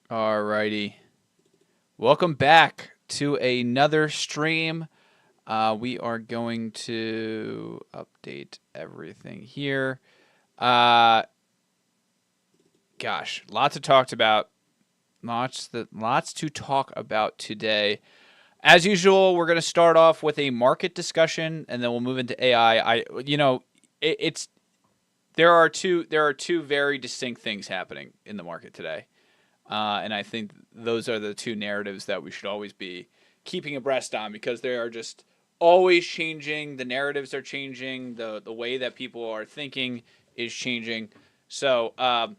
Alrighty. Welcome back to another stream. We are going to update everything here. Uh, lots to talk about. Lots to talk about today. As usual, we're going to start off with a market discussion, and then we'll move into AI. It's there are two very distinct things happening in the market today. And I think those are the two narratives that we should always be keeping abreast on because they are just always changing. The narratives are changing. The way that people are thinking is changing. So, I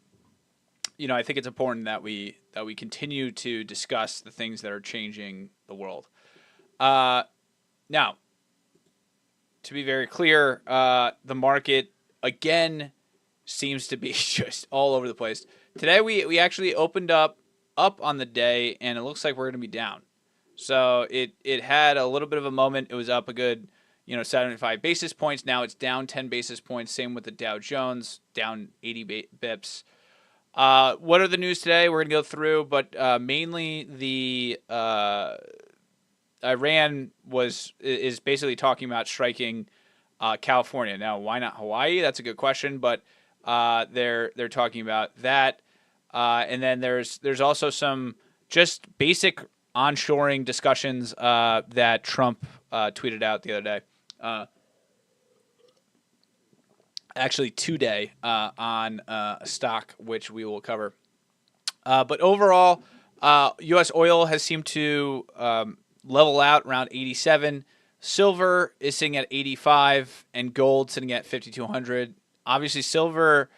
think it's important that we continue to discuss the things that are changing the world. Uh, Now, to be very clear, the market again seems to be just all over the place. Today we actually opened up on the day, and it looks like we're going to be down. So it had a little bit of a moment. It was up a good 75 basis points. Now it's down 10 basis points. Same with the Dow Jones, down 80 bips. What are the news today? We're going to go through, but mainly the Iran is basically talking about striking California. Now, why not Hawaii? That's a good question, but they're talking about that, and then there's also some just basic onshoring discussions that Trump tweeted out the other day. Actually, today on a stock which we will cover. But overall, U.S. oil has seemed to level out around 87. Silver is sitting at 85, and gold sitting at 5,200. Obviously, silver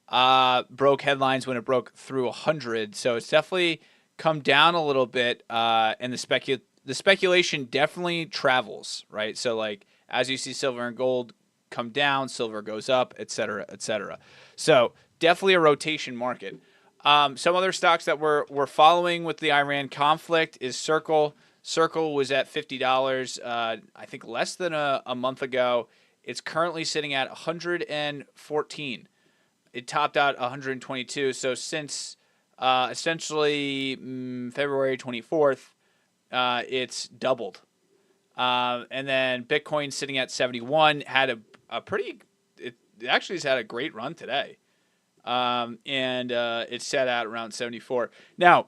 broke headlines when it broke through 100, so it's definitely come down a little bit. And the speculation definitely travels, right? So, like as you see silver and gold come down, silver goes up, et cetera, et cetera. So, definitely a rotation market. Some other stocks that we're following with the Iran conflict is Circle. Circle was at $50, I think less than a month ago. It's currently sitting at 114. It topped out 122. So since essentially February 24th, it's doubled. And then Bitcoin sitting at 71 had a pretty. It actually has had a great run today, and it's set at around 74 now.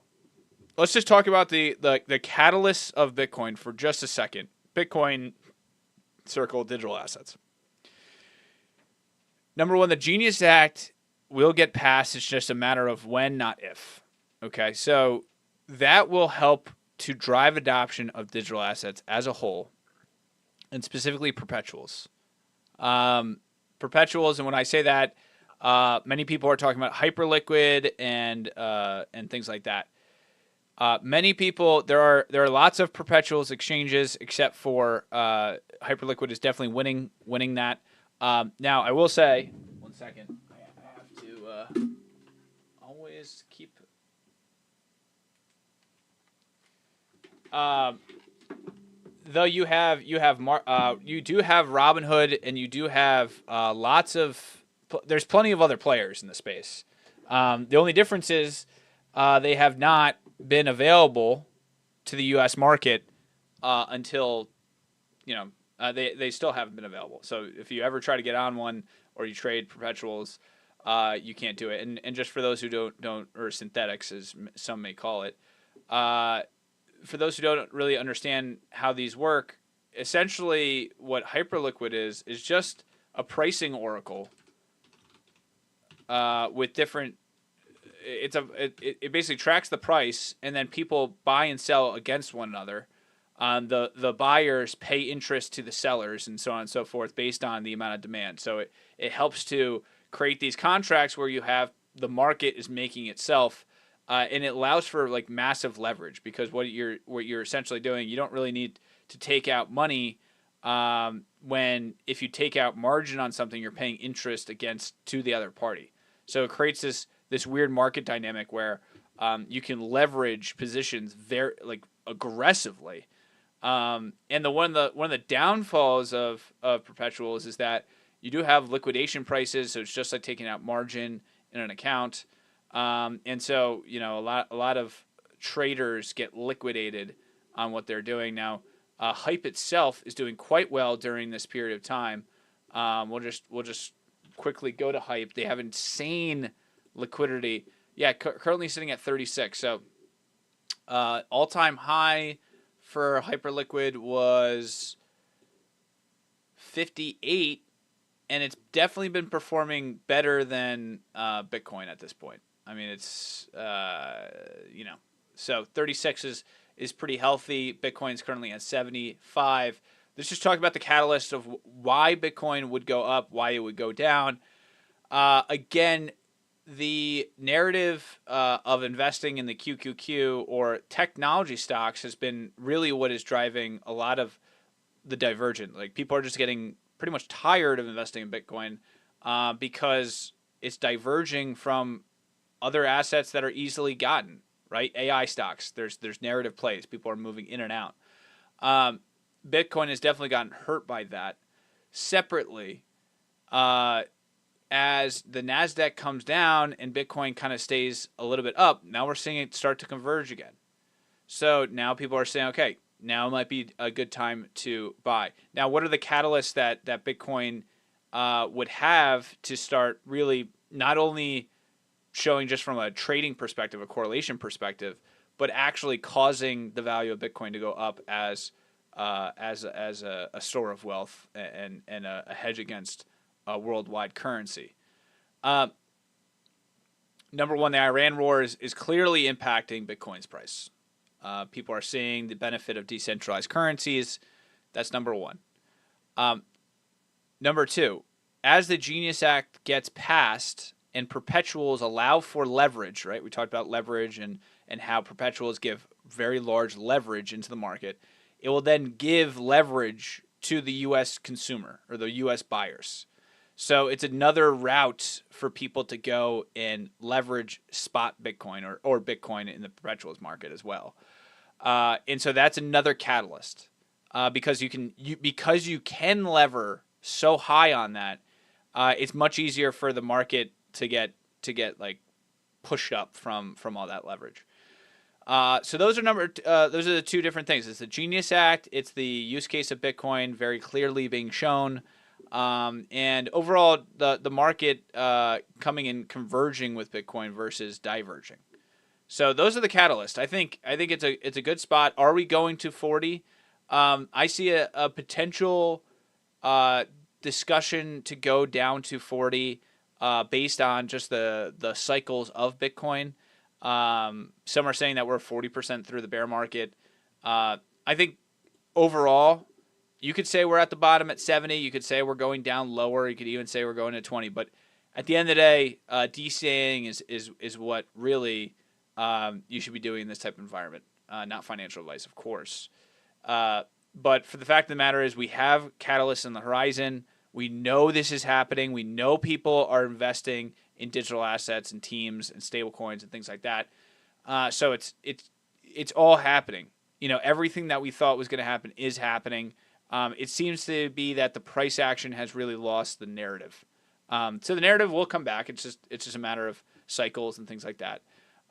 Let's just talk about the catalysts of Bitcoin for just a second. Bitcoin, Circle, digital assets. Number one, the Genius Act will get passed. It's just a matter of when, not if. Okay, so that will help to drive adoption of digital assets as a whole, and specifically perpetuals. Perpetuals, and when I say that, many people are talking about hyperliquid and things like that. Many people there are lots of perpetuals exchanges, except for Hyperliquid is definitely winning that. Now I will say, one second, I have to always keep. Though you do have Robinhood, and you do have lots of. There's plenty of other players in the space. The only difference is they have not been available to the U.S. market until they still haven't been available. So if you ever try to get on one or you trade perpetuals, you can't do it. And just for those who don't or synthetics as some may call it, for those who don't really understand how these work, essentially what Hyperliquid is just a pricing oracle with different. It basically tracks the price, and then people buy and sell against one another. The buyers pay interest to the sellers, and so on and so forth, based on the amount of demand. So it helps to create these contracts where you have the market is making itself, and it allows for like massive leverage, because what you're essentially doing, you don't really need to take out money. When if you take out margin on something, you're paying interest to the other party. So it creates this weird market dynamic where you can leverage positions very aggressively. And one of the downfalls of perpetuals is that you do have liquidation prices, so it's just like taking out margin in an account. And so a lot of traders get liquidated on what they're doing now. Hype itself is doing quite well during this period of time. We'll just quickly go to Hype. They have insane liquidity. Yeah, currently sitting at 36. So all time high for Hyperliquid was 58, and it's definitely been performing better than Bitcoin at this point. I mean, it's so 36 is pretty healthy. Bitcoin's currently at 75. Let's just talk about the catalyst of why Bitcoin would go up, why it would go down. Again, the narrative of investing in the QQQ or technology stocks has been really what is driving a lot of the divergent. Like, people are just getting pretty much tired of investing in Bitcoin because it's diverging from other assets that are easily gotten. Right, AI stocks. There's narrative plays. People are moving in and out. Bitcoin has definitely gotten hurt by that. Separately, as the Nasdaq comes down and Bitcoin kind of stays a little bit up, now we're seeing it start to converge again. So now people are saying, okay, now might be a good time to buy. Now, what are the catalysts that Bitcoin would have to start really not only showing just from a trading perspective, a correlation perspective, but actually causing the value of Bitcoin to go up as a store of wealth and a hedge against a worldwide currency. Number one, the Iran war is clearly impacting Bitcoin's price. People are seeing the benefit of decentralized currencies. That's number one. Number two, as the Genius Act gets passed and perpetuals allow for leverage, right? We talked about leverage and how perpetuals give very large leverage into the market. It will then give leverage to the U.S. consumer or the U.S. buyers. So it's another route for people to go and leverage spot Bitcoin or Bitcoin in the perpetuals market as well. And so that's another catalyst because you can lever so high on that. It's much easier for the market to get like pushed up from all that leverage. So those are the two different things. It's the Genius Act. It's the use case of Bitcoin very clearly being shown, and overall the market coming and converging with Bitcoin versus diverging. So those are the catalysts. I think it's a good spot. Are we going to 40? I see a potential discussion to go down to 40 based on just the cycles of Bitcoin. Some are saying that we're 40% through the bear market. I think overall, you could say we're at the bottom at 70. You could say we're going down lower. You could even say we're going to 20. But at the end of the day, DCAing is what really you should be doing in this type of environment. Not financial advice, of course. But for the fact of the matter is we have catalysts on the horizon. We know this is happening. We know people are investing in digital assets and teams and stable coins and things like that. So it's all happening. Everything that we thought was going to happen is happening. It seems to be that the price action has really lost the narrative. So the narrative will come back. It's just a matter of cycles and things like that.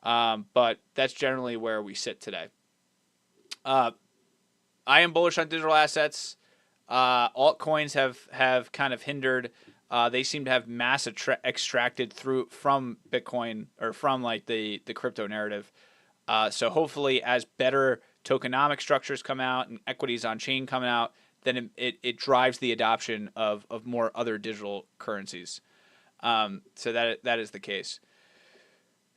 But that's generally where we sit today. I am bullish on digital assets. Altcoins have kind of hindered. They seem to have mass extracted from Bitcoin or from like the crypto narrative. So hopefully, as better tokenomic structures come out and equities on chain come out, then it drives the adoption of more other digital currencies. So that is the case.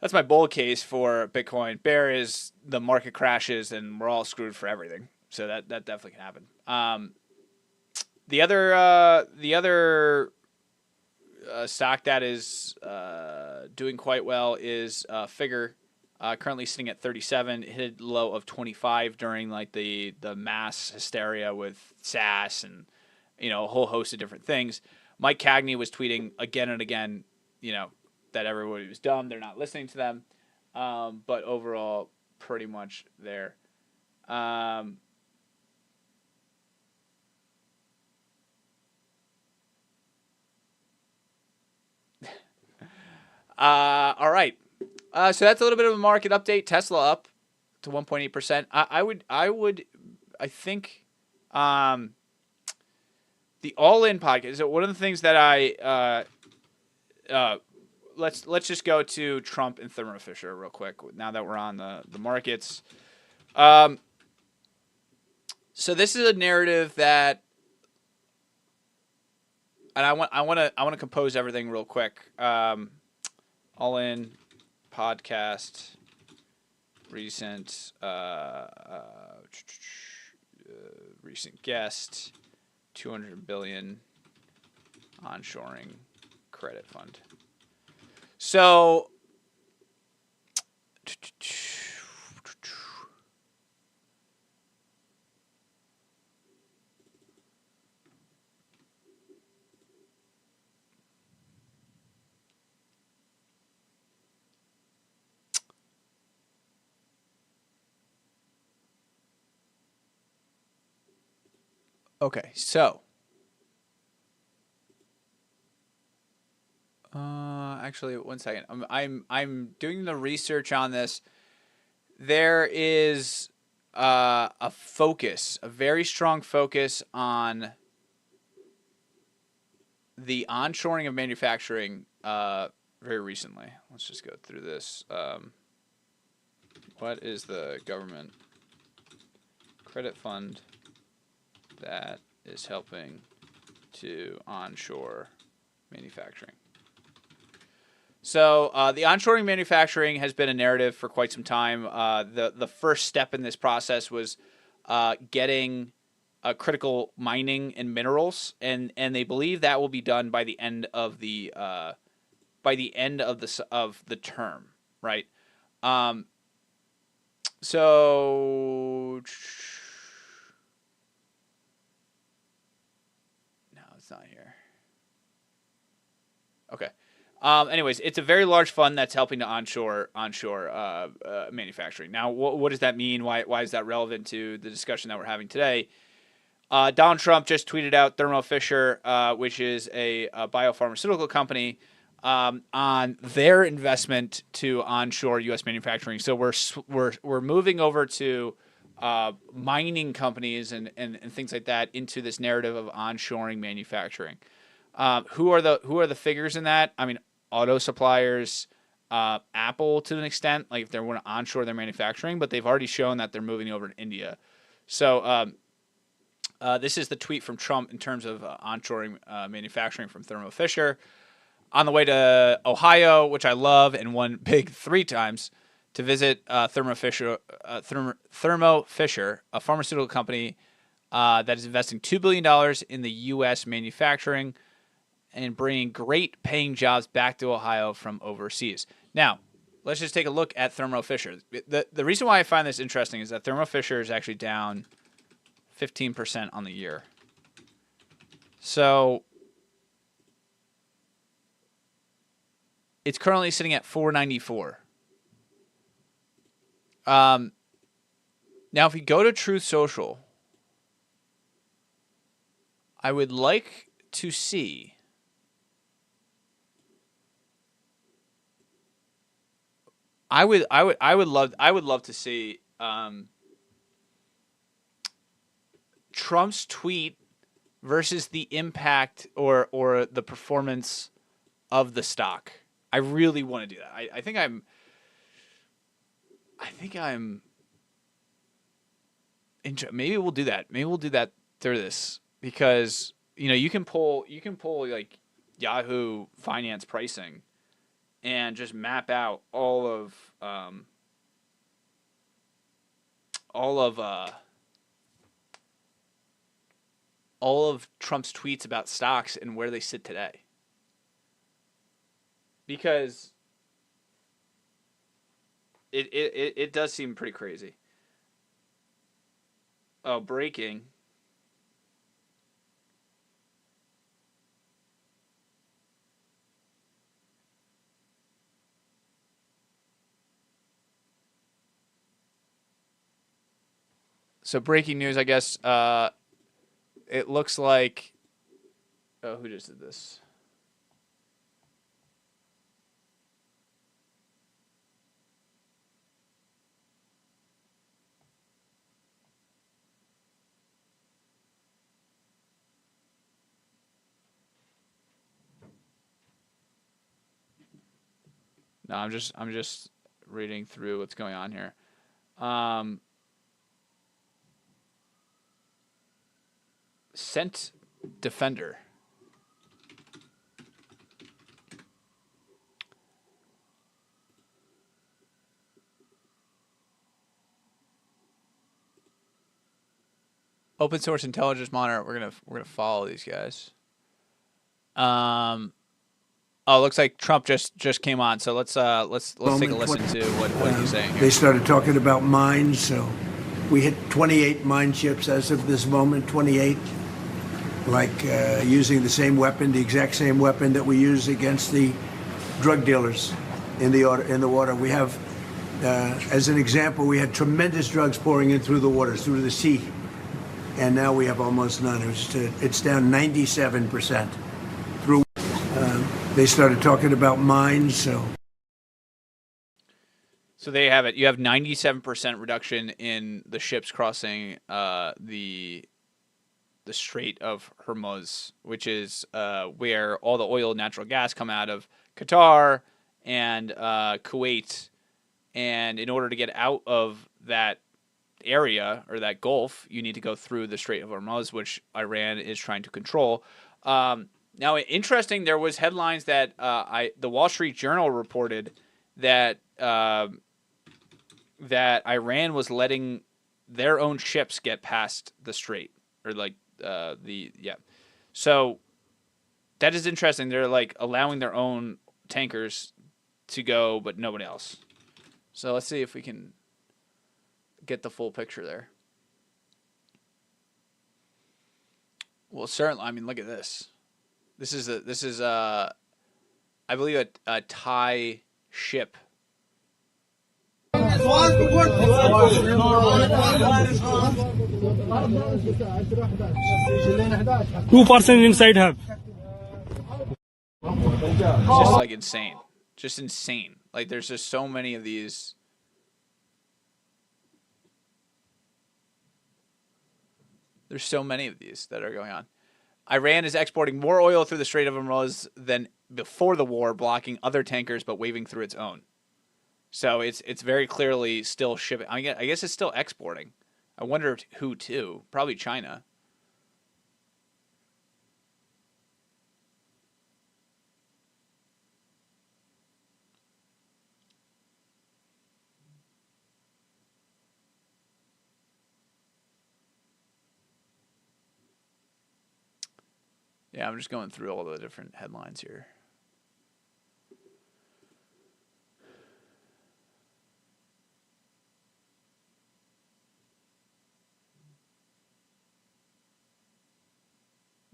That's my bull case for Bitcoin. Bear is the market crashes and we're all screwed for everything. So that definitely can happen. The other stock that is doing quite well is Figure. Currently sitting at 37. It hit a low of 25 during like the mass hysteria with SaaS and a whole host of different things. Mike Cagney was tweeting again and again, that everybody was dumb. They're not listening to them. But overall, pretty much there. All right. So that's a little bit of a market update. Tesla up to 1.8%. I think, um, the All In podcast. So one of the things that let's just go to Trump and Thermo Fisher real quick. Now that we're on the markets, um, so this is a narrative that, and I want to compose everything real quick. All In podcast recent recent guest 200 billion onshoring credit fund. So okay, so actually, one second. I'm doing the research on this. There is a focus, a very strong focus on the onshoring of manufacturing very recently. Let's just go through this. What is the government credit fund that is helping to onshore manufacturing? So the onshoring manufacturing has been a narrative for quite some time. The first step in this process was getting critical mining and minerals, and they believe that will be done by the end of the of the term, right? So no, it's not here. Okay. Anyways, it's a very large fund that's helping to onshore manufacturing. Now, what does that mean? Why is that relevant to the discussion that we're having today? Donald Trump just tweeted out Thermo Fisher, which is a biopharmaceutical company, on their investment to onshore U.S. manufacturing. So we're moving over to mining companies and things like that into this narrative of onshoring manufacturing. Who are the figures in that? I mean, auto suppliers, Apple to an extent, like if they want to onshore their manufacturing, but they've already shown that they're moving over to India. So this is the tweet from Trump in terms of onshoring manufacturing from Thermo Fisher. On the way to Ohio, which I love and won big 3 times, to visit Thermo Fisher, a pharmaceutical company that is investing $2 billion in the U.S. manufacturing and bringing great paying jobs back to Ohio from overseas. Now, let's just take a look at Thermo Fisher. The reason why I find this interesting is that Thermo Fisher is actually down 15% on the year. So it's currently sitting at 494. Now, if we go to Truth Social, I would like to see I would love to see Trump's tweet versus the impact or the performance of the stock. I really want to do that. I think I'm maybe we'll do that. Maybe we'll do that through this because you can pull like Yahoo Finance pricing and just map out all of Trump's tweets about stocks and where they sit today. Because it does seem pretty crazy. Oh, breaking. So breaking news, I guess. It looks like. Oh, who just did this? No, I'm just reading through what's going on here. Scent Defender. Open source intelligence monitor. We're gonna follow these guys. Oh, looks like Trump just came on. So let's take a listen to what he's saying here. They started talking about mines. So we hit 28 mine ships as of this moment. 28, using the same weapon, the exact same weapon that we use against the drug dealers in the water. We have, as an example, we had tremendous drugs pouring in through the waters, through the sea, and now we have almost none. It's down 97% through. They started talking about mines, so they have it. You have 97% reduction in the ships crossing the Strait of Hormuz, which is where all the oil and natural gas come out of Qatar and Kuwait. And in order to get out of that area or that Gulf, you need to go through the Strait of Hormuz, which Iran is trying to control. Now, interesting, there was headlines that the Wall Street Journal reported that that Iran was letting their own ships get past the strait, or So that is interesting. They're like allowing their own tankers to go, but nobody else. So let's see if we can get the full picture there. Well, certainly. I mean, look at this. This is I believe a Thai ship. 2 person inside have. It's just like insane. Just insane. Like there's just so many of these. There's so many of these that are going on. Iran is exporting more oil through the Strait of Hormuz than before the war, blocking other tankers but waving through its own. So it's very clearly still shipping. I guess it's still exporting. I wonder who to. Probably China. Yeah, I'm just going through all the different headlines here.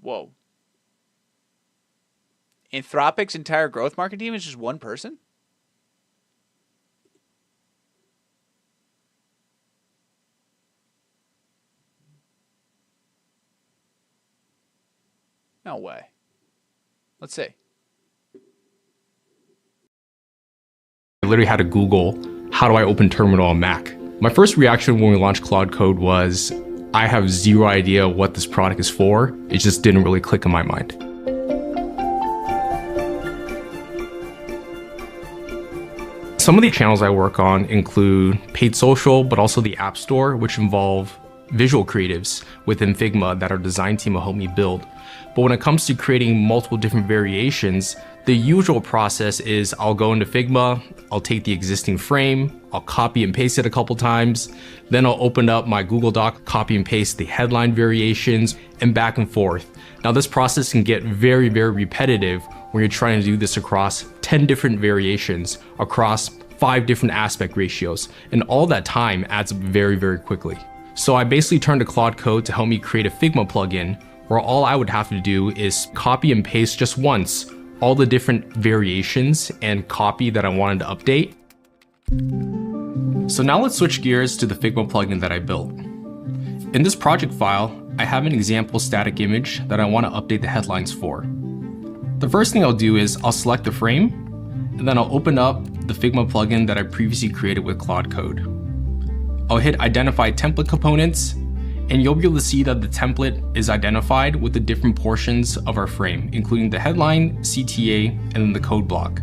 Whoa. Anthropic's entire growth market team is just one person? No way. Let's see. I literally had to Google, how do I open Terminal on Mac? My first reaction when we launched Claude Code was, I have zero idea what this product is for. It just didn't really click in my mind. Some of the channels I work on include paid social, but also the App Store, which involve visual creatives within Figma that our design team will help me build. But when it comes to creating multiple different variations, the usual process is I'll go into Figma, I'll take the existing frame, I'll copy and paste it a couple times, then I'll open up my Google Doc, copy and paste the headline variations, and back and forth. Now this process can get very, very repetitive when you're trying to do this across 10 different variations, across 5 different aspect ratios, and all that time adds up very, very quickly. So I basically turned to Claude Code to help me create a Figma plugin where all I would have to do is copy and paste just once all the different variations and copy that I wanted to update. So now let's switch gears to the Figma plugin that I built. In this project file, I have an example static image that I want to update the headlines for. The first thing I'll do is I'll select the frame, and then I'll open up the Figma plugin that I previously created with Claude Code. I'll hit Identify Template Components, and you'll be able to see that the template is identified with the different portions of our frame, including the headline, CTA, and then the code block.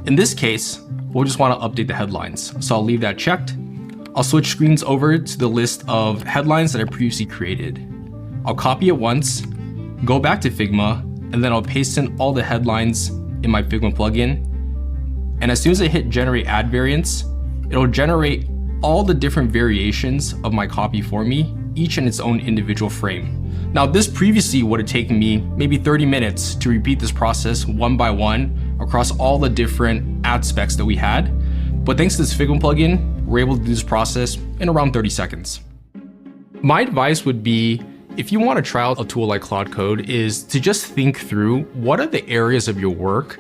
In this case, we'll just want to update the headlines. So I'll leave that checked. I'll switch screens over to the list of headlines that I previously created. I'll copy it once, go back to Figma, and then I'll paste in all the headlines in my Figma plugin. And as soon as I hit generate ad variants, it'll generate all the different variations of my copy for me, each in its own individual frame. Now, this previously would have taken me maybe 30 minutes to repeat this process one by one across all the different ad specs that we had. But thanks to this Figma plugin, we're able to do this process in around 30 seconds. My advice would be, if you want to try out a tool like Claude Code, is to just think through what are the areas of your work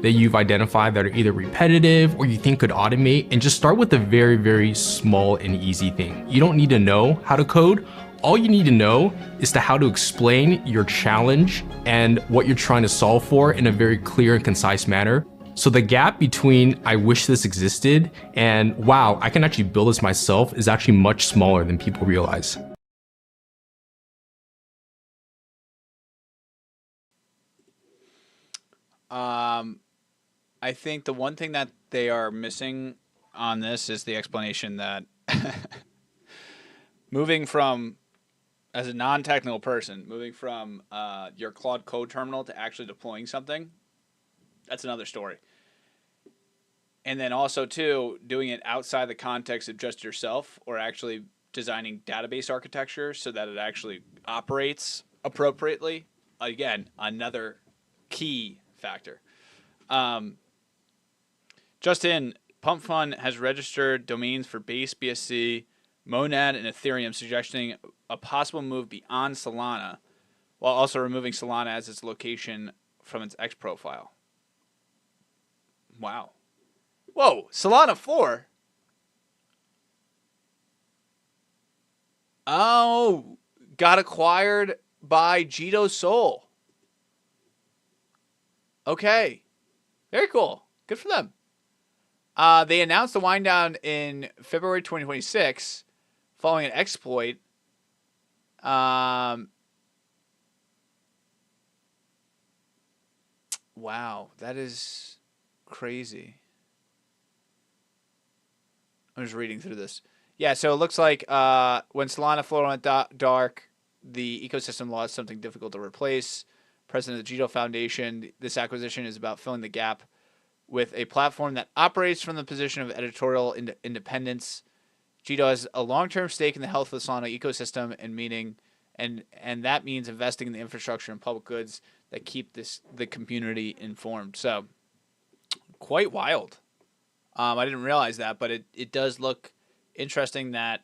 that you've identified that are either repetitive or you think could automate, and just start with a very, very small and easy thing. You don't need to know how to code. All you need to know is how to explain your challenge and what you're trying to solve for in a very clear and concise manner. So the gap between I wish this existed and wow, I can actually build this myself is actually much smaller than people realize. I think the one thing that they are missing on this is the explanation that moving from, as a non-technical person, moving from your Claude Code terminal to actually deploying something, that's another story. And then also, too, doing it outside the context of just yourself, or actually designing database architecture so that it actually operates appropriately. Again, another key factor. Just in, PumpFun has registered domains for Base, BSC, Monad, and Ethereum, suggesting a possible move beyond Solana, while also removing Solana as its location from its X profile. Wow. Whoa, Solana 4? Oh, got acquired by Jito Soul. Okay. Very cool. Good for them. They announced the wind down in February 2026 following an exploit. Wow, that is crazy. I'm just reading through this. Yeah, so it looks like when Solana Floor went dark, the ecosystem lost something difficult to replace. President of the Jito Foundation, this acquisition is about filling the gap with a platform that operates from the position of editorial independence. Jito has a long-term stake in the health of the Solana ecosystem, and that means investing in the infrastructure and public goods that keep the community informed. So, quite wild. I didn't realize that, but it does look interesting that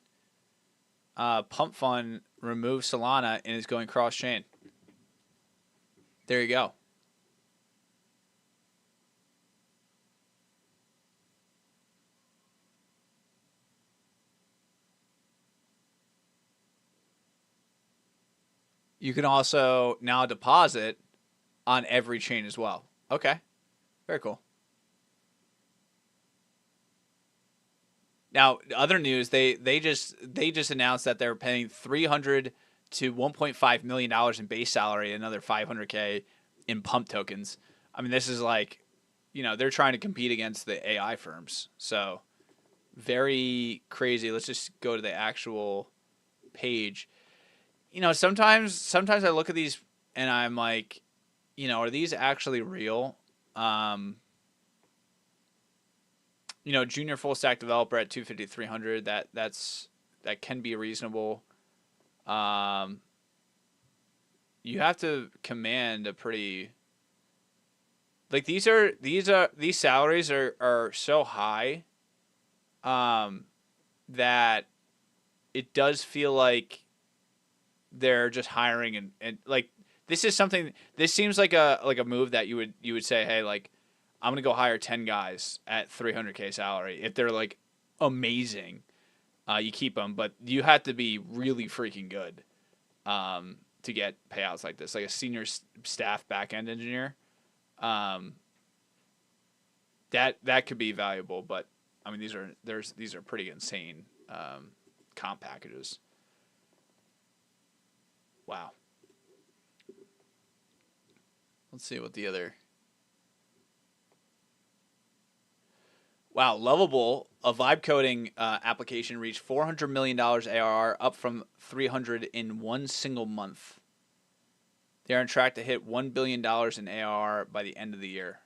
PumpFun removed Solana and is going cross-chain. There you go. You can also now deposit on every chain as well. Okay. Very cool. Now, other news, they just announced that they're paying $300 to $1.5 million in base salary, another $500K in pump tokens. I mean, this is like, they're trying to compete against the AI firms. So, very crazy. Let's just go to the actual page. Sometimes I look at these and I'm like, are these actually real? Junior full stack developer at 250 to 300, that can be reasonable. You have to command a pretty, like, these salaries are so high that it does feel like they're just hiring and like, this seems like a move that you would say, hey, like, I'm going to go hire 10 guys at $300K salary. If they're like amazing, you keep them, but you have to be really freaking good to get payouts like this, like a senior staff back-end engineer. That could be valuable, but I mean, these are pretty insane comp packages. Wow. Let's see what the other. Wow, Lovable, a vibe coding application, reached $400 million ARR, up from 300 in one single month. They're on track to hit $1 billion in ARR by the end of the year.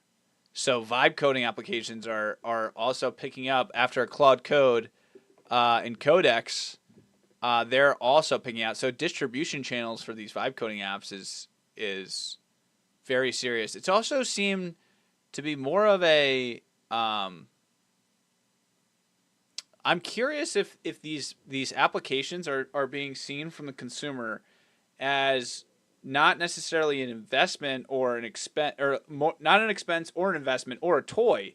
So vibe coding applications are also picking up after Claude Code and Codex. They're also picking out. So distribution channels for these vibe coding apps is very serious. It's also seemed to be more of a I'm curious if these applications are being seen from the consumer as not necessarily an investment or an expense, or not an expense or an investment or a toy,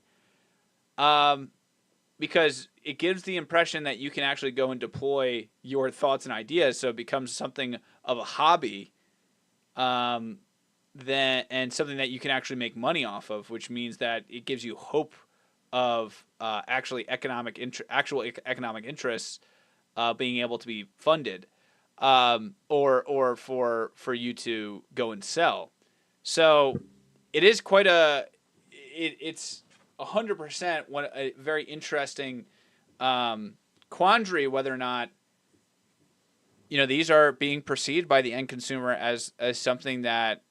because it gives the impression that you can actually go and deploy your thoughts and ideas, so it becomes something of a hobby, and something that you can actually make money off of, which means that it gives you hope of actual economic interests being able to be funded, or for you to go and sell. So it is quite it's 100% a very interesting quandary whether or not these are being perceived by the end consumer as something that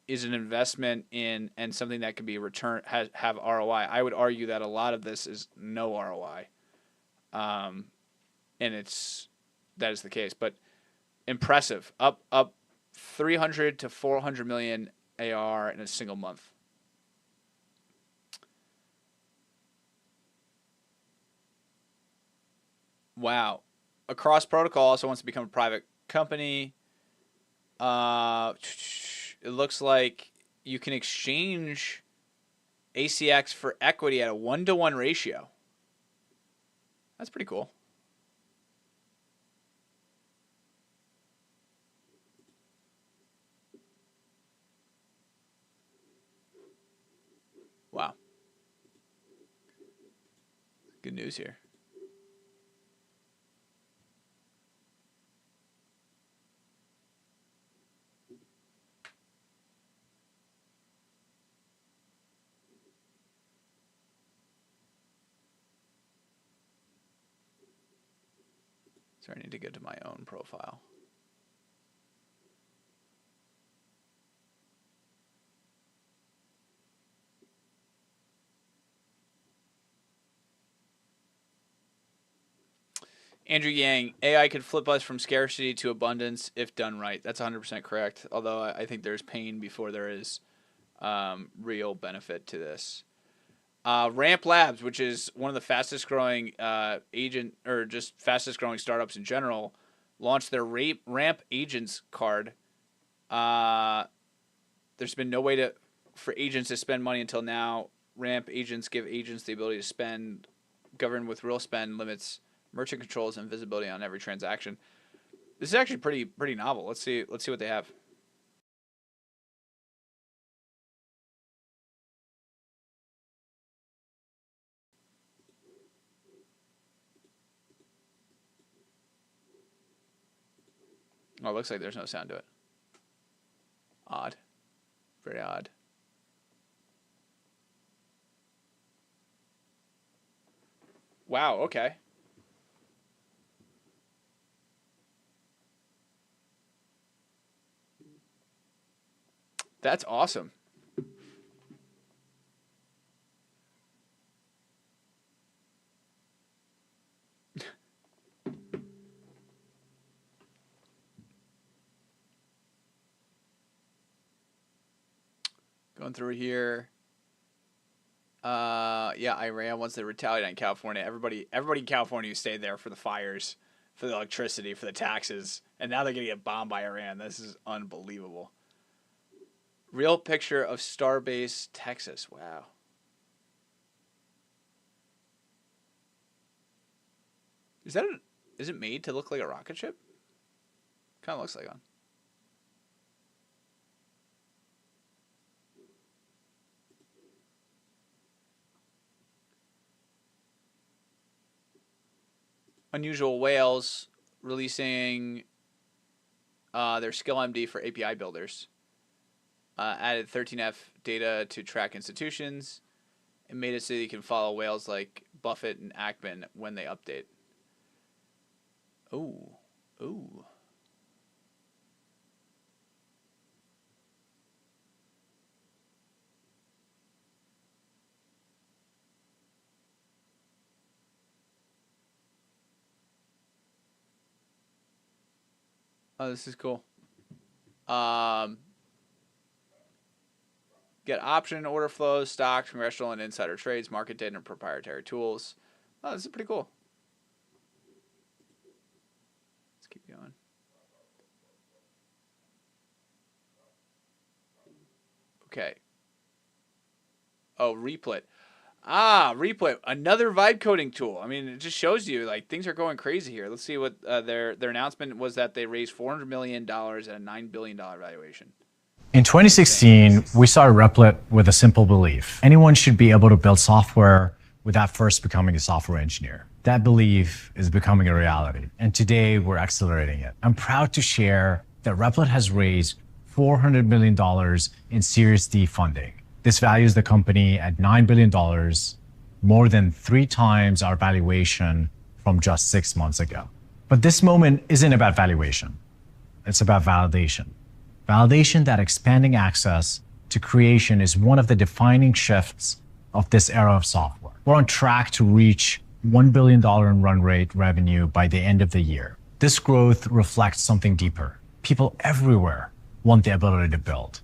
is an investment in and something that can be have ROI. I would argue that a lot of this is no ROI, and that is the case. But impressive, up 300 to 400 million AR in a single month. Wow. Across Protocol also wants to become a private company. It looks like you can exchange ACX for equity at a 1-to-1 ratio. That's pretty cool. Wow. Good news here. So I need to get to my own profile. Andrew Yang, AI could flip us from scarcity to abundance if done right. That's 100% correct. Although I think there's pain before there is real benefit to this. Ramp Labs, which is one of the fastest growing fastest growing startups in general, launched their Ramp Agents card. There's been no way for agents to spend money until now. Ramp Agents give agents the ability to spend, governed with real spend limits, merchant controls, and visibility on every transaction. This is actually pretty novel. Let's see what they have. Oh, it looks like there's no sound to it. Odd. Very odd. Wow, okay. That's awesome. Going through here. Yeah, Iran wants to retaliate on California. Everybody in California stayed there for the fires, for the electricity, for the taxes, and now they're gonna get bombed by Iran. This is unbelievable. Real picture of Starbase, Texas. Wow. Is it made to look like a rocket ship? Kind of looks like one. Unusual Whales releasing their Skill MD for API builders. Added 13F data to track institutions and made it so you can follow whales like Buffett and Ackman when they update. Ooh. Ooh. Oh, this is cool. Um, get option order flows, stocks, congressional and insider trades, market data, and proprietary tools. Oh, this is pretty cool. Let's keep going. Okay. Oh, Replit. Replit, another vibe coding tool. I mean, it just shows you like things are going crazy here. Let's see what their announcement was that they raised $400 million at a $9 billion valuation. In 2016, we started Replit with a simple belief. Anyone should be able to build software without first becoming a software engineer. That belief is becoming a reality, and today we're accelerating it. I'm proud to share that Replit has raised $400 million in Series D funding. This values the company at $9 billion, more than 3 times our valuation from just 6 months ago. But this moment isn't about valuation. It's about validation. Validation that expanding access to creation is one of the defining shifts of this era of software. We're on track to reach $1 billion in run rate revenue by the end of the year. This growth reflects something deeper. People everywhere want the ability to build,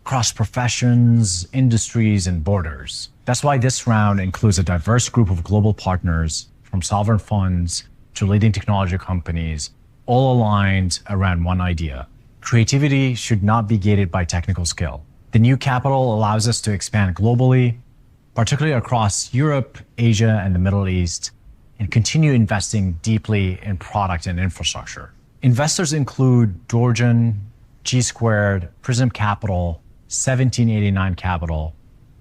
across professions, industries, and borders. That's why this round includes a diverse group of global partners, from sovereign funds to leading technology companies, all aligned around one idea. Creativity should not be gated by technical skill. The new capital allows us to expand globally, particularly across Europe, Asia, and the Middle East, and continue investing deeply in product and infrastructure. Investors include Dorjan, G Squared, Prism Capital, 1789 Capital,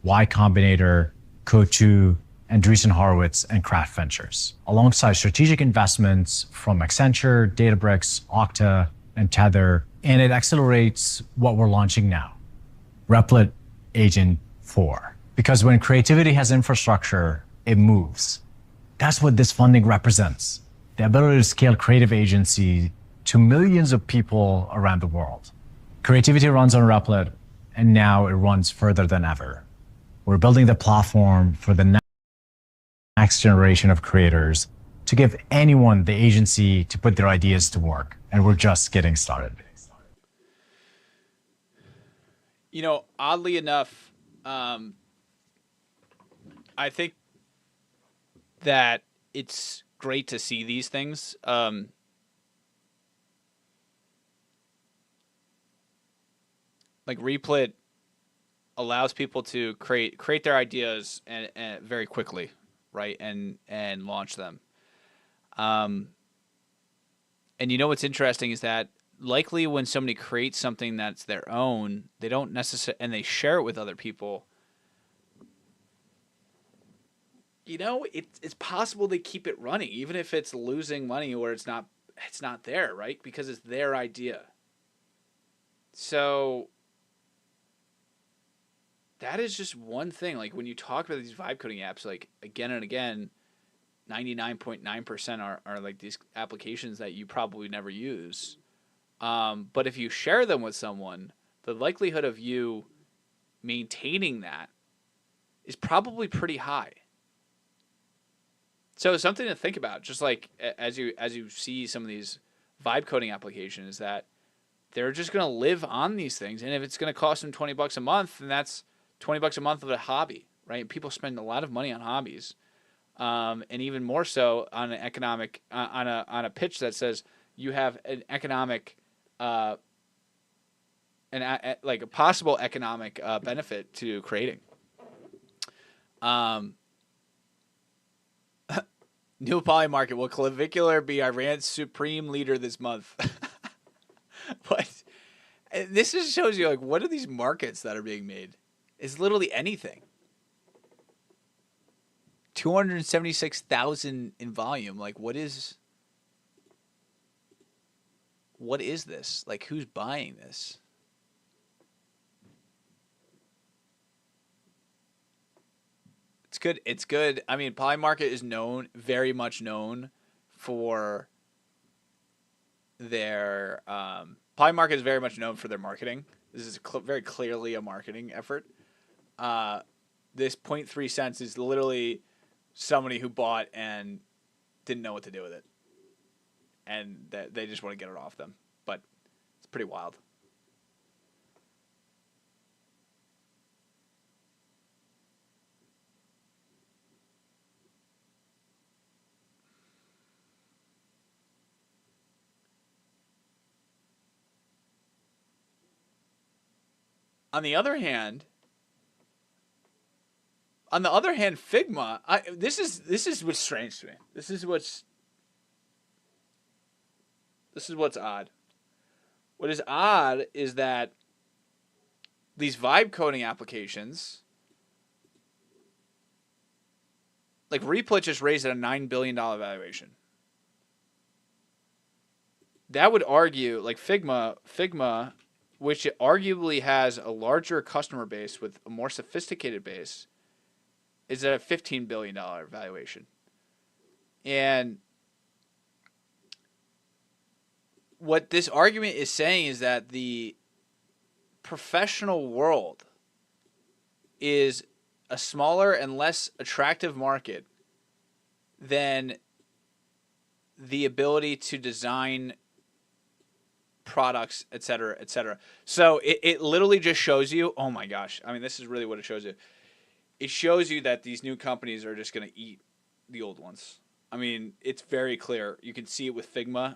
Y Combinator, Co2, Andreessen Horowitz, and Kraft Ventures, alongside strategic investments from Accenture, Databricks, Okta, and Tether, and it accelerates what we're launching now, Replit Agent 4. Because when creativity has infrastructure, it moves. That's what this funding represents, the ability to scale creative agency to millions of people around the world. Creativity runs on Replit, and now it runs further than ever. We're building the platform for the next generation of creators to give anyone the agency to put their ideas to work. And we're just getting started. You know, oddly enough, I think that it's great to see these things. Like Replit allows people to create their ideas and very quickly, right, and launch them. And you know what's interesting is that likely when somebody creates something that's their own, they don't necessarily, and they share it with other people. You know, it's possible they keep it running, even if it's losing money or it's not there, right? Because it's their idea. So that is just one thing. Like when you talk about these vibe coding apps, like again and again, 99.9% are like these applications that you probably never use. But if you share them with someone, the likelihood of you maintaining that is probably pretty high. So something to think about, just like as you see some of these vibe coding applications, that they're just going to live on these things, and if it's going to cost them $20 a month, then that's $20 a month of a hobby, right? People spend a lot of money on hobbies, and even more so on an economic on a pitch that says you have an economic, like a possible economic benefit to creating. New poly market. Will Clavicular be Iran's supreme leader this month? But this just shows you, like, what are these markets that are being made? It's literally anything. 276,000 in volume. Like, what is this? Like, who's buying this? good. It's good. I mean, Polymarket is very much known for their Polymarket is very much known for their marketing. This is very clearly a marketing effort. This 0.3 cents is literally somebody who bought and didn't know what to do with it, and that they just want to get it off them. But it's pretty wild. On the other hand, Figma. This is what's strange to me. This is what's odd. What is odd is that these vibe coding applications, like Replit, just raised at a $9 billion valuation. That would argue, like Figma, which arguably has a larger customer base with a more sophisticated base, is at a $15 billion valuation. And what this argument is saying is that the professional world is a smaller and less attractive market than the ability to design products, et cetera, et cetera. So it literally just shows you, oh my gosh, I mean, this is really what it shows you. It shows you that these new companies are just going to eat the old ones. I mean, it's very clear. You can see it with Figma.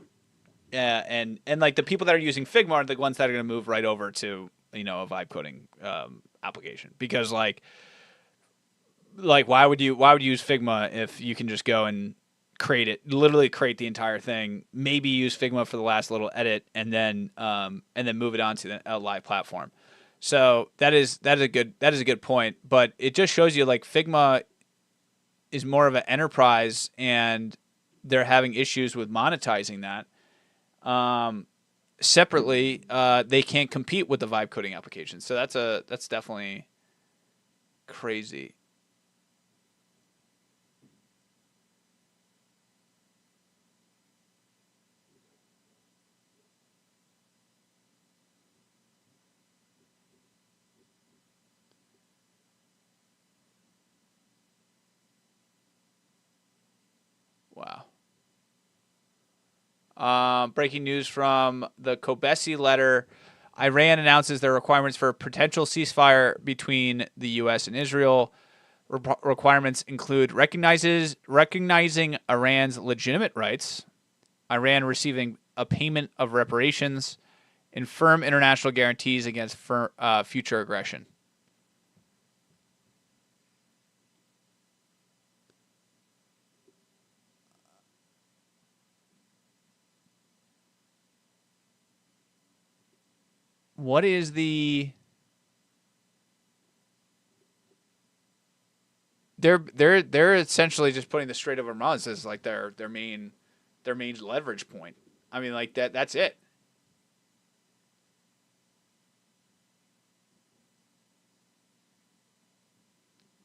And like the people that are using Figma are the ones that are going to move right over to, a vibe coding application. Because like why would you use Figma if you can just go and literally create the entire thing, maybe use Figma for the last little edit, and then move it on to a live platform. So that is a good point, but it just shows you like Figma is more of an enterprise and they're having issues with monetizing that. Separately, they can't compete with the vibe coding application. So that's definitely crazy. Wow. Breaking news from the Kobesi letter. Iran announces their requirements for a potential ceasefire between the U.S. and Israel. Requirements include recognizing Iran's legitimate rights, Iran receiving a payment of reparations, and firm international guarantees against future aggression. What is the? They're essentially just putting the Strait of Hormuz as like their main leverage point. I mean, like that's it.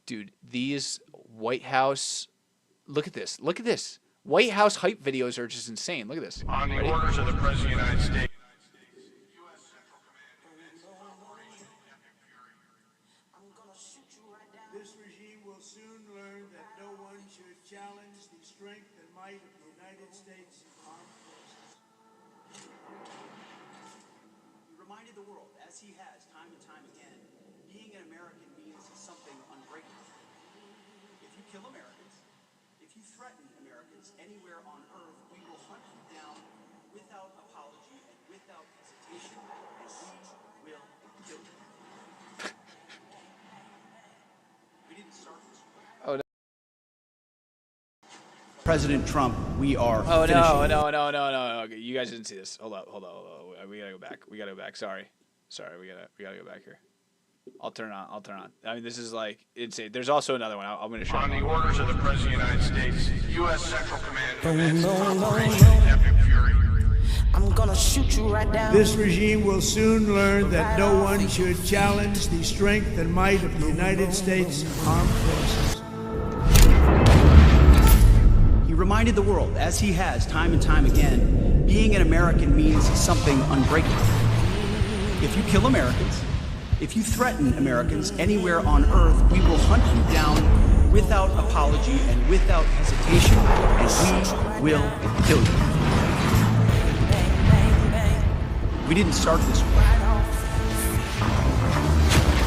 Dude, these White House, look at this. White House hype videos are just insane. Look at this. On the orders of the President of the United States. This regime will soon learn that no one should challenge the strength and might of the United States Armed Forces. He reminded the world, as he has time and time again, being an American means something unbreakable. If you kill Americans, if you threaten Americans anywhere on earth, we will hunt you down without apology and without hesitation, and we will kill you. We didn't start this. Oh no! President Trump, we are. Oh finishing. no! Okay, you guys didn't see this. Hold up. We gotta go back. Sorry. We gotta go back here. I'll turn on. I mean, this is like insane. There's also another one. I'm going to show you. On the orders of the President of the United States, U.S. Central Command commences Operation Epic Fury. I'm gonna shoot you right down. This regime will soon learn that no one should challenge the strength and might of the United States Armed Forces. reminded the world, as he has time and time again, being an American means something unbreakable. If you kill Americans, if you threaten Americans anywhere on earth, we will hunt you down without apology and without hesitation, and we will kill you. We didn't start this war.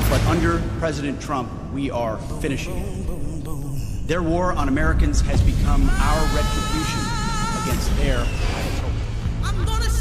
But under President Trump, we are finishing it. Their war on Americans has become our retribution against their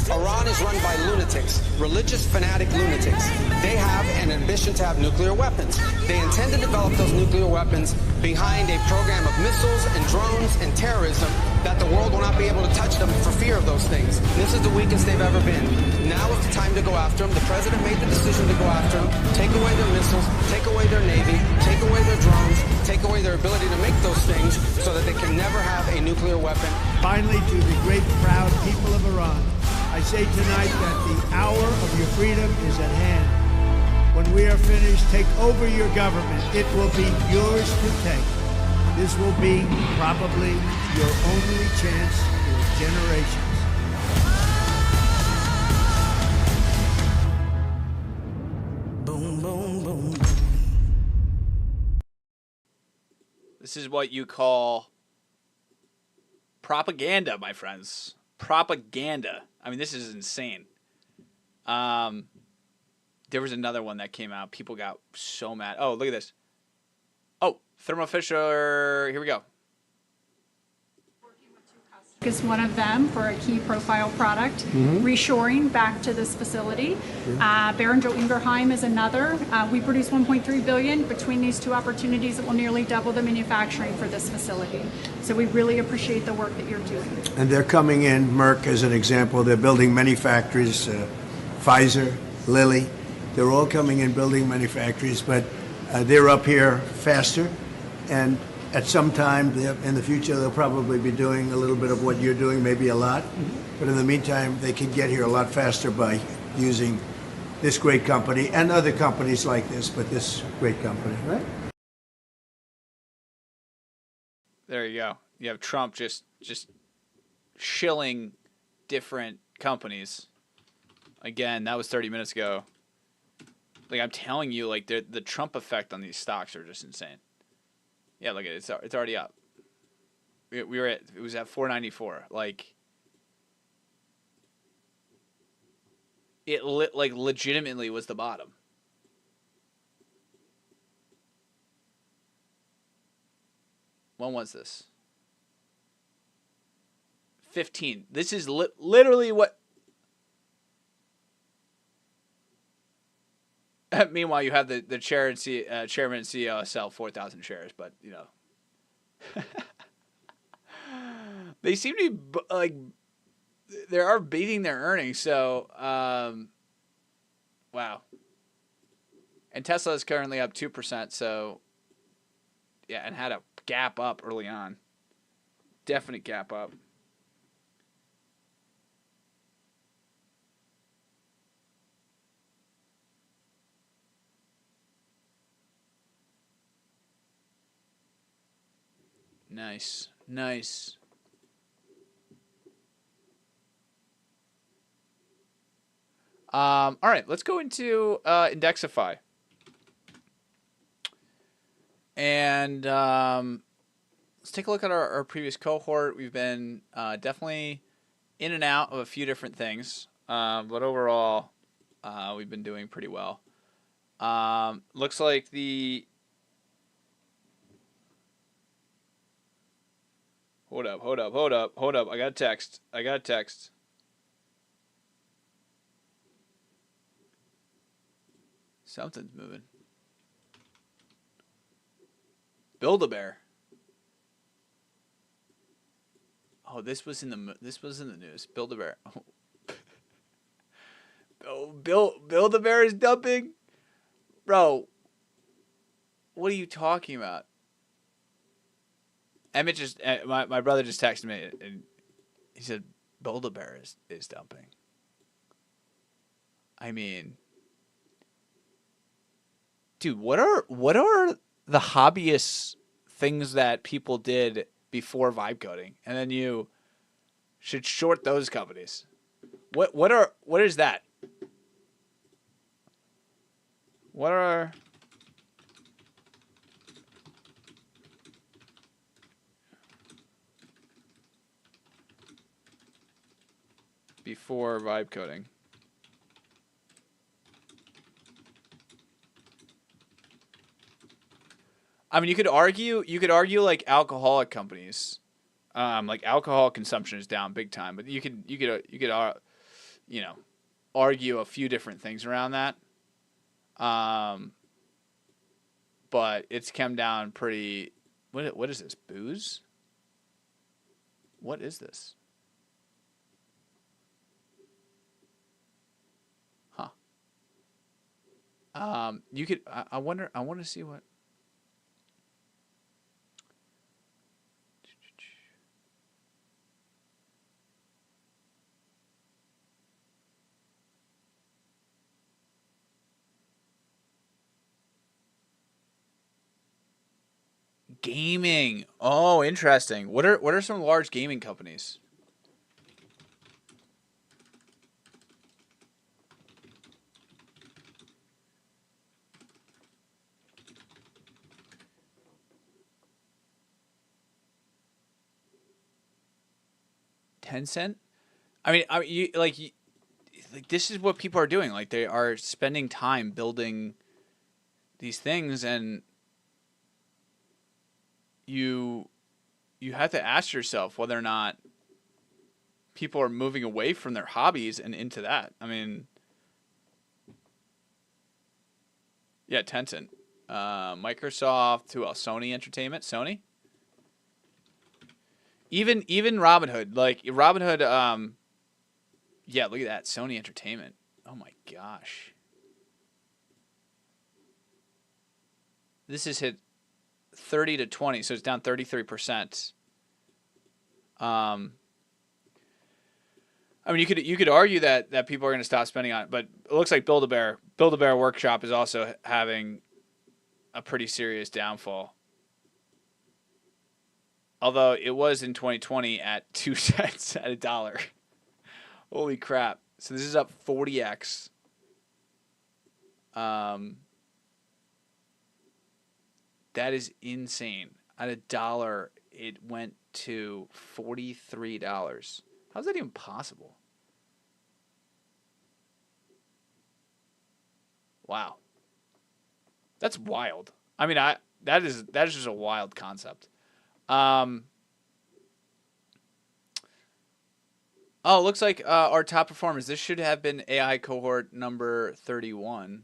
Iran is run by lunatics, religious fanatic lunatics. They have an ambition to have nuclear weapons. They intend to develop those nuclear weapons behind a program of missiles and drones and terrorism that the world will not be able to touch them for fear of those things. This is the weakest they've ever been. Now is the time to go after them. The president made the decision to go after them, take away their missiles, take away their navy, take away their drones, take away their ability to make those things so that they can never have a nuclear weapon. Finally, to the great proud people of Iran, I say tonight that the hour of your freedom is at hand. When we are finished, take over your government. It will be yours to take. This will be probably your only chance for generations. Boom, boom, boom. This is what you call propaganda, my friends. Propaganda. I mean, this is insane. There was another one that came out. People got so mad. Oh, look at this. Oh, Thermo Fisher. Here we go. Is one of them for a key profile product, reshoring back to this facility. Behringer Ingelheim is another. We produce 1.3 billion. Between these two opportunities, it will nearly double the manufacturing for this facility. So we really appreciate the work that you're doing. And they're coming in, Merck as an example, they're building many factories, Pfizer, Lilly, they're all coming in building many factories, but they're up here faster, and at some time in the future, they'll probably be doing a little bit of what you're doing, maybe a lot. But in the meantime, they can get here a lot faster by using this great company and other companies like this, but this great company, right? There you go. You have Trump just shilling different companies. Again, that was 30 minutes ago. Like, I'm telling you, like, the Trump effect on these stocks are just insane. Yeah, look at it. It's already up. It was at 494. Like, it legitimately was the bottom. When was this? 15. This is literally what. Meanwhile, you have the chairman and CEO sell 4,000 shares, but you know, they seem to be like they are beating their earnings. So, wow. And Tesla is currently up 2%. So, yeah, and had a gap up early on. Definite gap up. Nice. Nice. All right, let's go into Indexify. And let's take a look at our previous cohort. We've been definitely in and out of a few different things. But overall, we've been doing pretty well. Looks like the... Hold up. I got a text. Something's moving. Build-A-Bear. Oh, this was in the news. Build-A-Bear. Oh, Build-A-Bear is dumping? Bro, what are you talking about? Emmett just my brother just texted me and he said Build-A-Bear is dumping. I mean, dude, what are the hobbyist things that people did before vibe coding, and then you should short those companies. What is that? What are before vibe coding? I mean, you could argue like alcoholic companies, like alcohol consumption is down big time, but you could you know, argue a few different things around that. But it's come down pretty. What is this? Booze? What is this? Huh. You could. I wonder. I want to see what. Gaming. Oh, interesting. What are some large gaming companies? Tencent? Like this is what people are doing. Like they are spending time building these things, and you have to ask yourself whether or not people are moving away from their hobbies and into that. I mean, yeah, Tencent, Microsoft, who else? Sony Entertainment, Sony. Even Robinhood, like Robinhood, yeah, look at that, Sony Entertainment. Oh my gosh, this is hit 30 to 20, so it's down 33%. I mean, you could argue that people are going to stop spending on it, but it looks like Build-A-Bear Workshop is also having a pretty serious downfall. Although it was in 2020 at 2 cents at $1. Holy crap. So this is up 40x. That is insane. At $1, it went to $43. How's that even possible? Wow. That's wild. I mean, that is just a wild concept. Oh, it looks like our top performers. This should have been AI cohort number 31.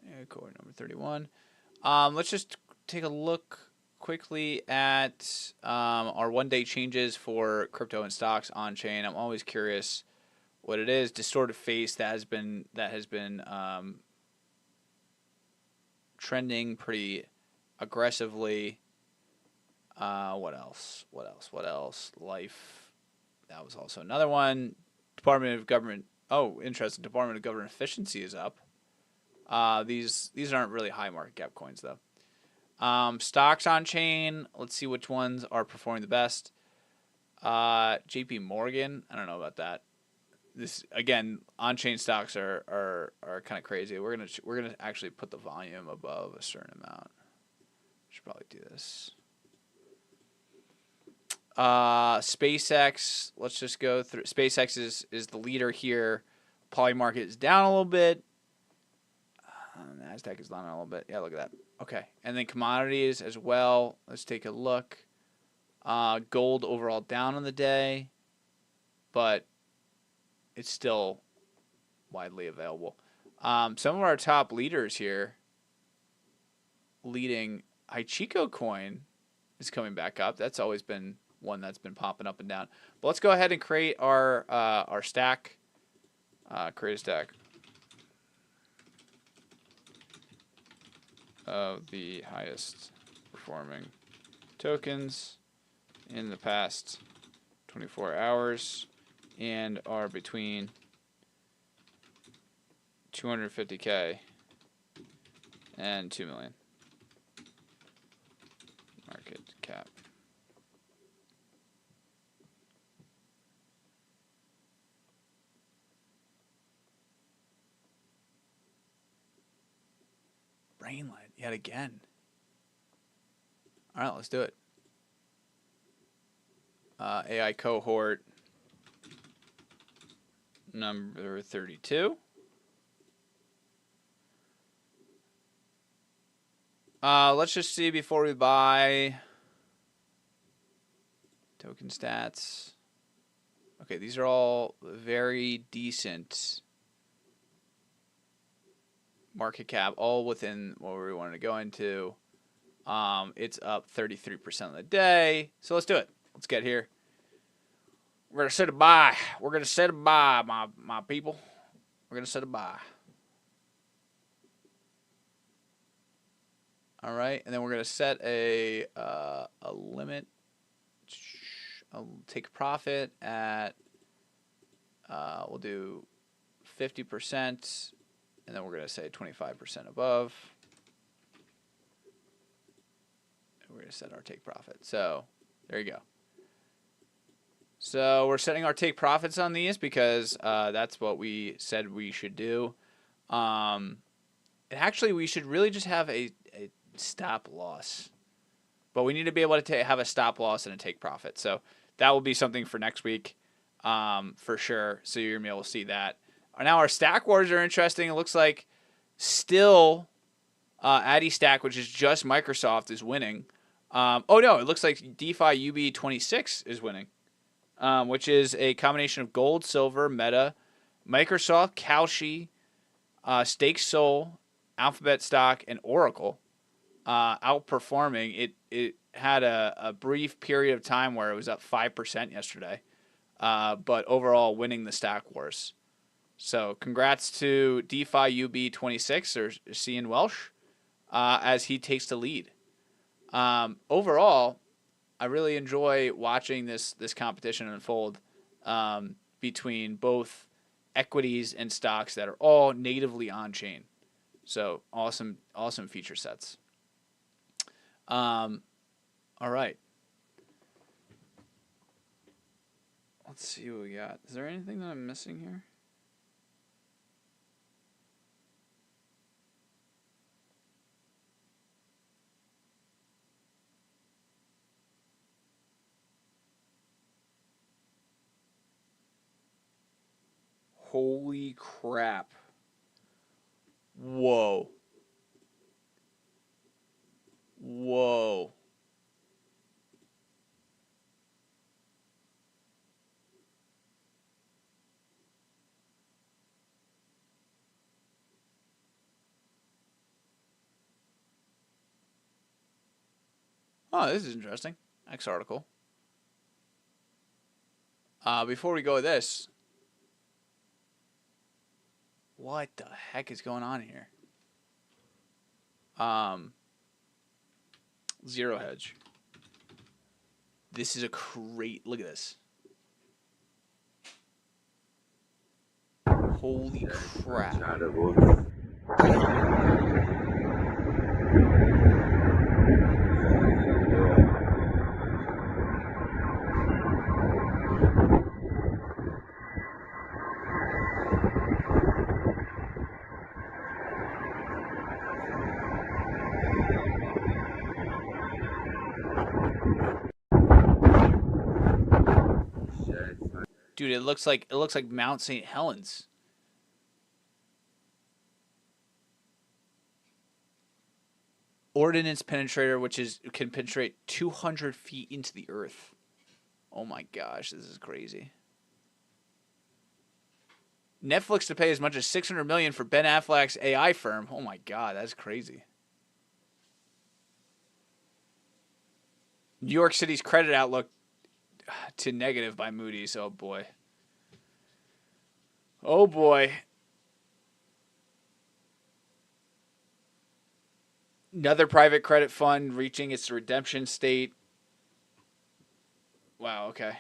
AI cohort number 31. Let's just take a look quickly at our one-day changes for crypto and stocks on chain. I'm always curious what it is. Distorted face that has been trending pretty aggressively. What else? Life. That was also another one. Department of Government. Oh, interesting. Department of Government Efficiency is up. These aren't really high market cap coins though. Stocks on chain. Let's see which ones are performing the best. JP Morgan. I don't know about that. This again, on chain stocks are kind of crazy. We're gonna actually put the volume above a certain amount. Should probably do this. SpaceX. Let's just go through. SpaceX is the leader here. Polymarket is down a little bit. Nasdaq is down a little bit. Yeah, look at that. Okay, and then commodities as well. Let's take a look. Gold overall down on the day, but it's still widely available. Some of our top leaders here leading. Ichiko coin is coming back up. That's always been one that's been popping up and down. But let's go ahead and create our stack. Create a stack of the highest performing tokens in the past 24 hours and are between 250K And 2 million. Market cap. Brainlight yet again. All right, let's do it. AI cohort number 32. Let's just see before we buy. Token stats. Okay, these are all very decent market cap, all within what we wanted to go into. It's up 33% of the day. So let's do it. Let's get here. We're gonna set a buy. We're gonna set a buy, my people. We're gonna set a buy. All right, and then we're gonna set a limit. I'll take profit at. We'll do 50%, and then we're gonna say 25% above. And we're gonna set our take profit. So there you go. So we're setting our take profits on these because that's what we said we should do. And actually, we should really just have a stop loss. But we need to be able to have a stop loss and a take profit. So that will be something for next week for sure. So you're going to be able to see that. Now our stack wars are interesting. It looks like still Addy Stack, which is just Microsoft, is winning. Oh, no, it looks like DeFi UB26 is winning. Which is a combination of gold, silver, Meta, Microsoft, Kalshi, Stake Soul, Alphabet Stock, and Oracle outperforming. It had a brief period of time where it was up 5% yesterday, but overall winning the stack wars. So congrats to DeFi UB26 or Cian Welsh as he takes the lead. Overall, I really enjoy watching this competition unfold between both equities and stocks that are all natively on chain. So awesome feature sets. All right. Let's see what we got. Is there anything that I'm missing here? Holy crap. Whoa. Whoa. Oh, this is interesting. Next article. Before we go with this, what the heck is going on here? Zero hedge. This is a great. Look at this. Holy crap. Dude, it looks like Mount St. Helens. Ordnance penetrator, which can penetrate 200 feet into the earth. Oh my gosh, this is crazy. Netflix to pay as much as $600 million for Ben Affleck's AI firm. Oh my god, that's crazy. New York City's credit outlook to negative by Moody's. Oh boy. Oh boy. Another private credit fund reaching its redemption state. Wow, okay.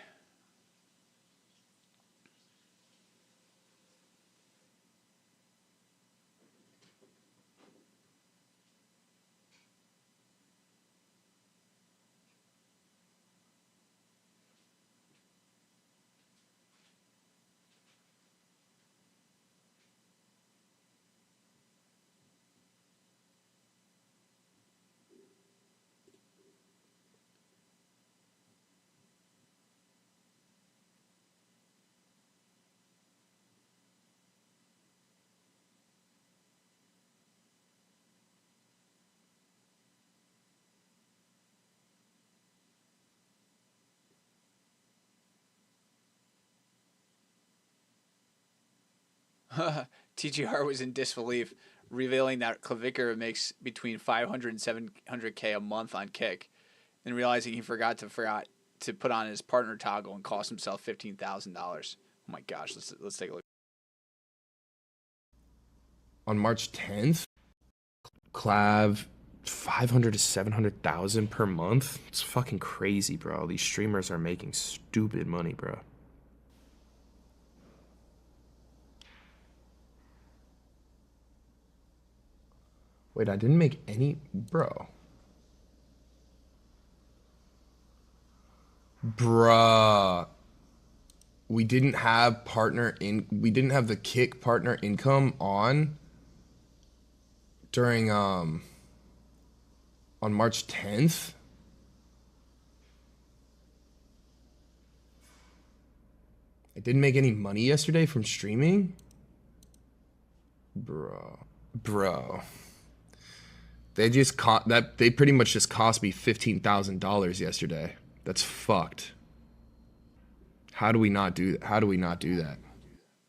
TGR was in disbelief, revealing that Clavicker makes between 500 and 700K a month on Kick, and realizing he forgot to put on his partner toggle and cost himself $15,000. Oh my gosh, let's take a look. On March 10th, Clav 500 to 700,000 per month. It's fucking crazy, bro. These streamers are making stupid money, bro. Wait, I didn't make any, bro. Bruh. We didn't have the Kick partner income on during on March 10th. I didn't make any money yesterday from streaming. Bro. They pretty much just cost me $15,000 yesterday. That's fucked. How do we not do that?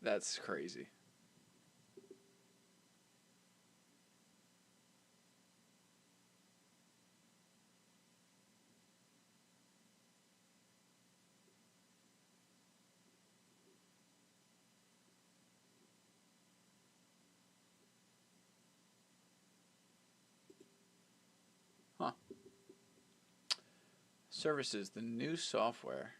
That's crazy. Huh. Services, the new software.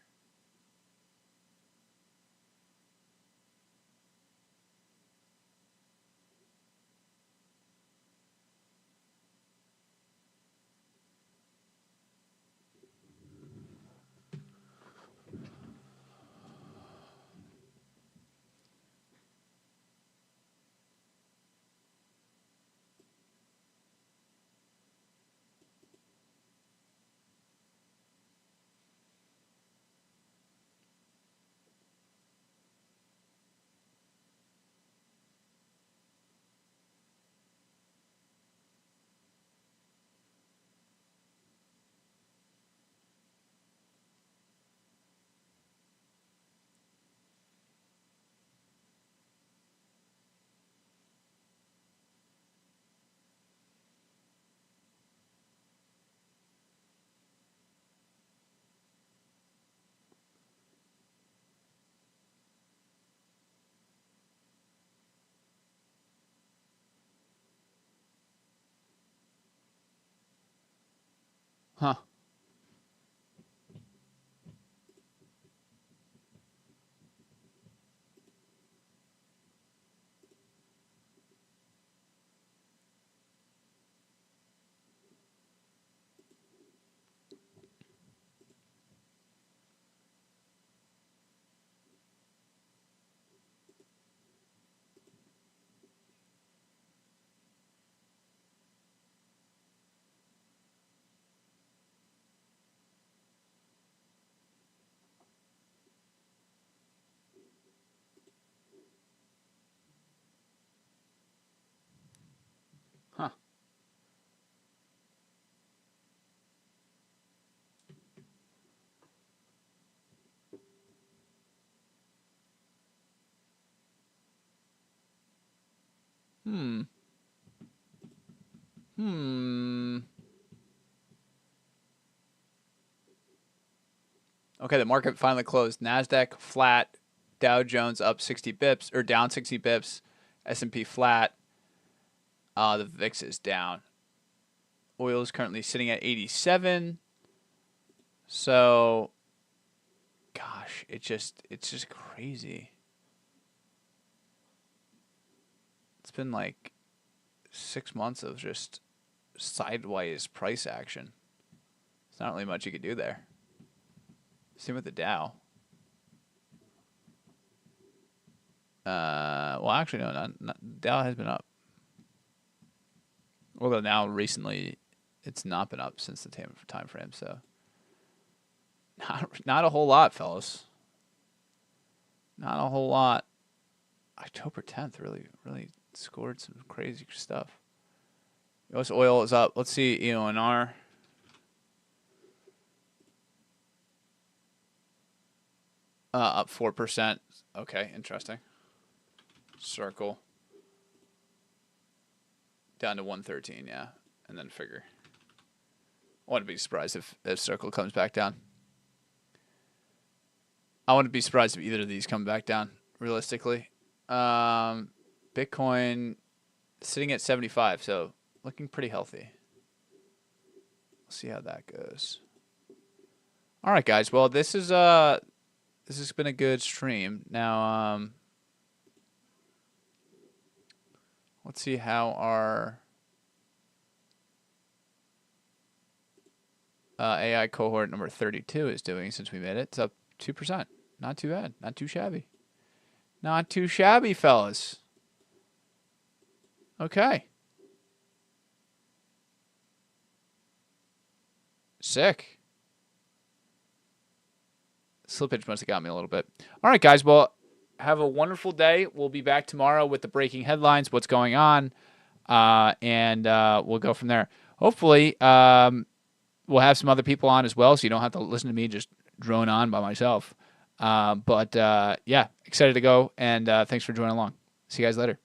Huh. Huh. Hmm. Okay, the market finally closed. Nasdaq flat, Dow Jones up 60 bips or down 60 bips, S&P flat. The VIX is down. Oil is currently sitting at 87. So, gosh, it's just crazy. It's been like 6 months of just sideways price action. There's not really much you could do there. Same with the Dow. Well, actually, no, not Dow has been up. Although now recently, it's not been up since the time frame. So, not a whole lot, fellas. Not a whole lot. October 10th really scored some crazy stuff. U.S. oil is up. Let's see EONR. Up 4%. Okay, interesting. Circle. Down to 113, yeah. And then figure. I wouldn't be surprised if Circle comes back down. I wouldn't be surprised if either of these come back down, realistically. Bitcoin sitting at 75, so looking pretty healthy. We'll see how that goes. All right, guys. Well, this has been a good stream. Now, let's see how our AI cohort number 32 is doing since we made it. It's up 2%. Not too bad. Not too shabby. Not too shabby, fellas. Okay. Sick. Slippage must have got me a little bit. All right, guys. Well, have a wonderful day. We'll be back tomorrow with the breaking headlines, what's going on, and we'll go from there. Hopefully, we'll have some other people on as well, so you don't have to listen to me just drone on by myself. But yeah, excited to go, and thanks for joining along. See you guys later.